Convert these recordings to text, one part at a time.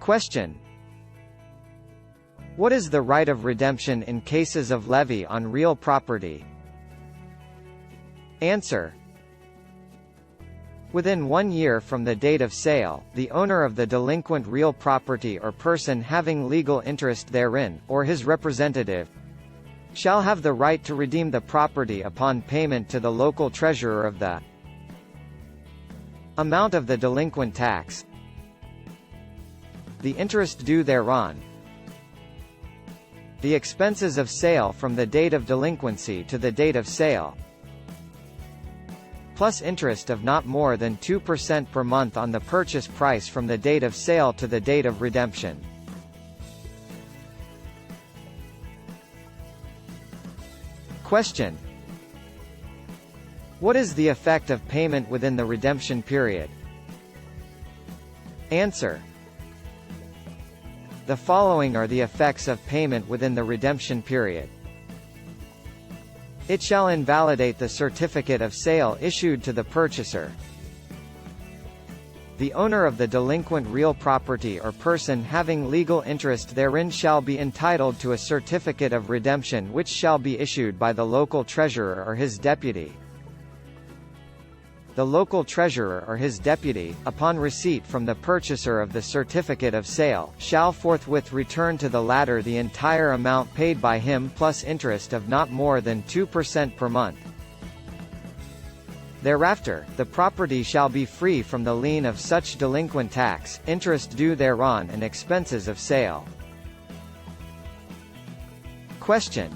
Question: what is the right of redemption in cases of levy on real property? Answer: within 1 year from the date of sale, the owner of the delinquent real property or person having legal interest therein, or his representative, shall have the right to redeem the property upon payment to the local treasurer of the amount of the delinquent tax, the interest due thereon, the expenses of sale from the date of delinquency to the date of sale, plus interest of not more than 2% per month on the purchase price from the date of sale to the date of redemption. Question: what is the effect of payment within the redemption period? Answer: the following are the effects of payment within the redemption period. It shall invalidate the certificate of sale issued to the purchaser. The owner of the delinquent real property or person having legal interest therein shall be entitled to a certificate of redemption which shall be issued by the local treasurer or his deputy. The local treasurer or his deputy, upon receipt from the purchaser of the certificate of sale, shall forthwith return to the latter the entire amount paid by him plus interest of not more than 2% per month. Thereafter, the property shall be free from the lien of such delinquent tax, interest due thereon and expenses of sale. Question: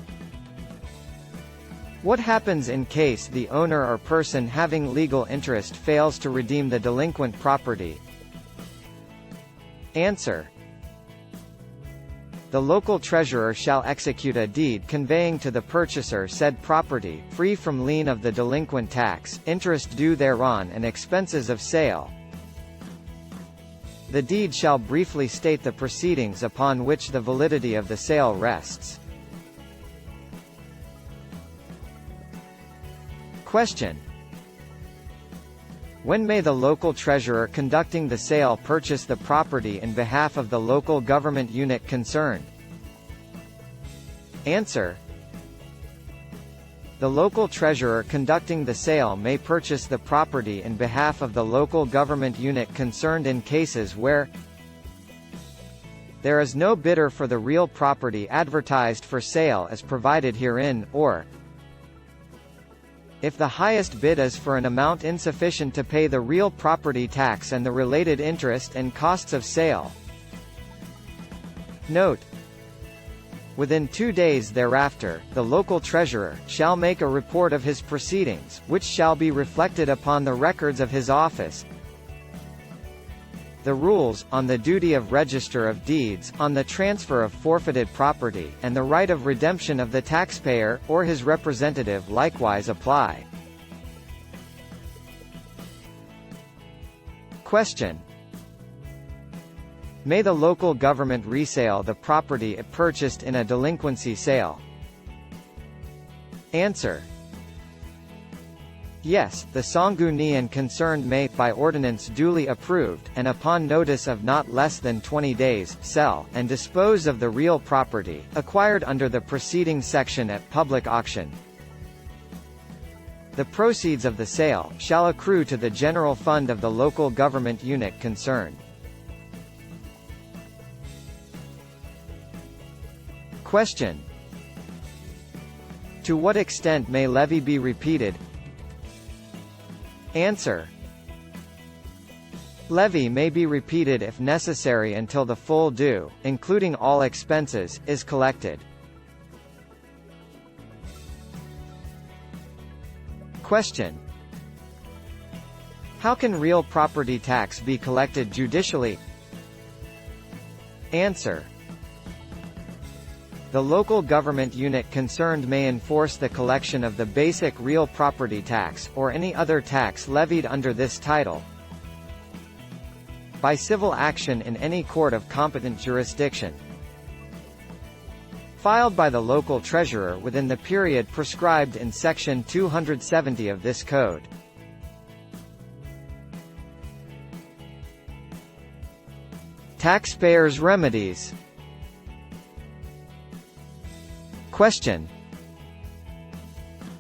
what happens in case the owner or person having legal interest fails to redeem the delinquent property? Answer: the local treasurer shall execute a deed conveying to the purchaser said property, free from lien of the delinquent tax, interest due thereon and expenses of sale. The deed shall briefly state the proceedings upon which the validity of the sale rests. Question: when may the local treasurer conducting the sale purchase the property in behalf of the local government unit concerned? Answer: the local treasurer conducting the sale may purchase the property in behalf of the local government unit concerned in cases where there is no bidder for the real property advertised for sale as provided herein, or if the highest bid is for an amount insufficient to pay the real property tax and the related interest and costs of sale. Note: within 2 days thereafter, the local treasurer shall make a report of his proceedings, which shall be reflected upon the records of his office. The rules, on the duty of register of deeds, on the transfer of forfeited property, and the right of redemption of the taxpayer, or his representative likewise apply. Question: may the local government resale the property it purchased in a delinquency sale? Answer: yes, the Sangunian concerned may, by ordinance duly approved, and upon notice of not less than 20 days, sell, and dispose of the real property, acquired under the preceding section at public auction. The proceeds of the sale shall accrue to the general fund of the local government unit concerned. Question: to what extent may levy be repeated? Answer: levy may be repeated if necessary until the full due, including all expenses, is collected. Question: how can real property tax be collected judicially? Answer: the local government unit concerned may enforce the collection of the basic real property tax, or any other tax levied under this title, by civil action in any court of competent jurisdiction, filed by the local treasurer within the period prescribed in Section 270 of this Code. Taxpayers' remedies. Question: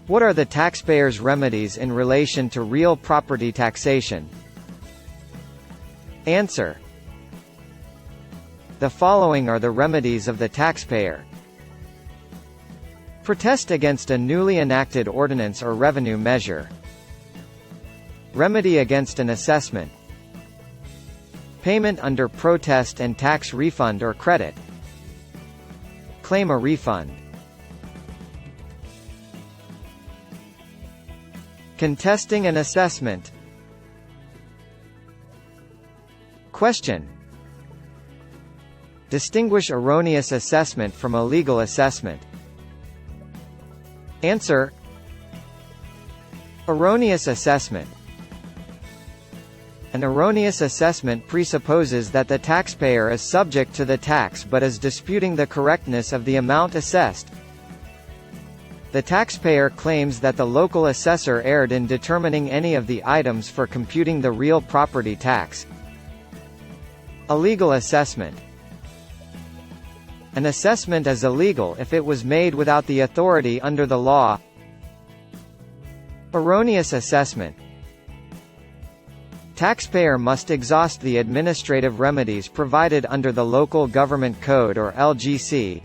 what are the taxpayers' remedies in relation to real property taxation? Answer: the following are the remedies of the taxpayer. Protest against a newly enacted ordinance or revenue measure. Remedy against an assessment. Payment under protest and tax refund or credit. Claim a refund. Contesting an assessment. Question: distinguish erroneous assessment from a legal assessment. Answer: erroneous assessment. An erroneous assessment presupposes that the taxpayer is subject to the tax but is disputing the correctness of the amount assessed. The taxpayer claims that the local assessor erred in determining any of the items for computing the real property tax. A legal assessment. An assessment is illegal if it was made without the authority under the law. Erroneous assessment. Taxpayer must exhaust the administrative remedies provided under the Local Government Code or LGC.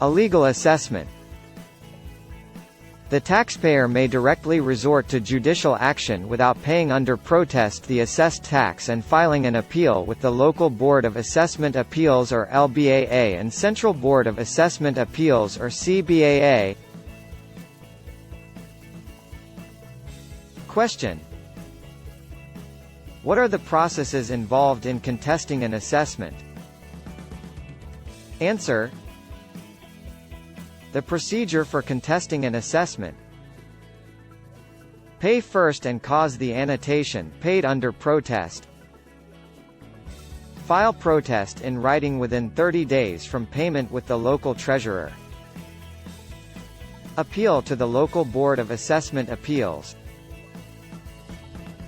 A legal assessment. The taxpayer may directly resort to judicial action without paying under protest the assessed tax and filing an appeal with the Local Board of Assessment Appeals or LBAA and Central Board of Assessment Appeals or CBAA. Question: what are the processes involved in contesting an assessment? Answer: the procedure for contesting an assessment. Pay first and cause the annotation paid under protest. File protest in writing within 30 days from payment with the local treasurer. Appeal to the Local Board of Assessment Appeals.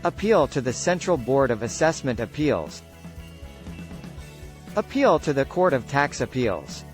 Appeal to the Central Board of Assessment Appeals. Appeal to the Court of Tax Appeals.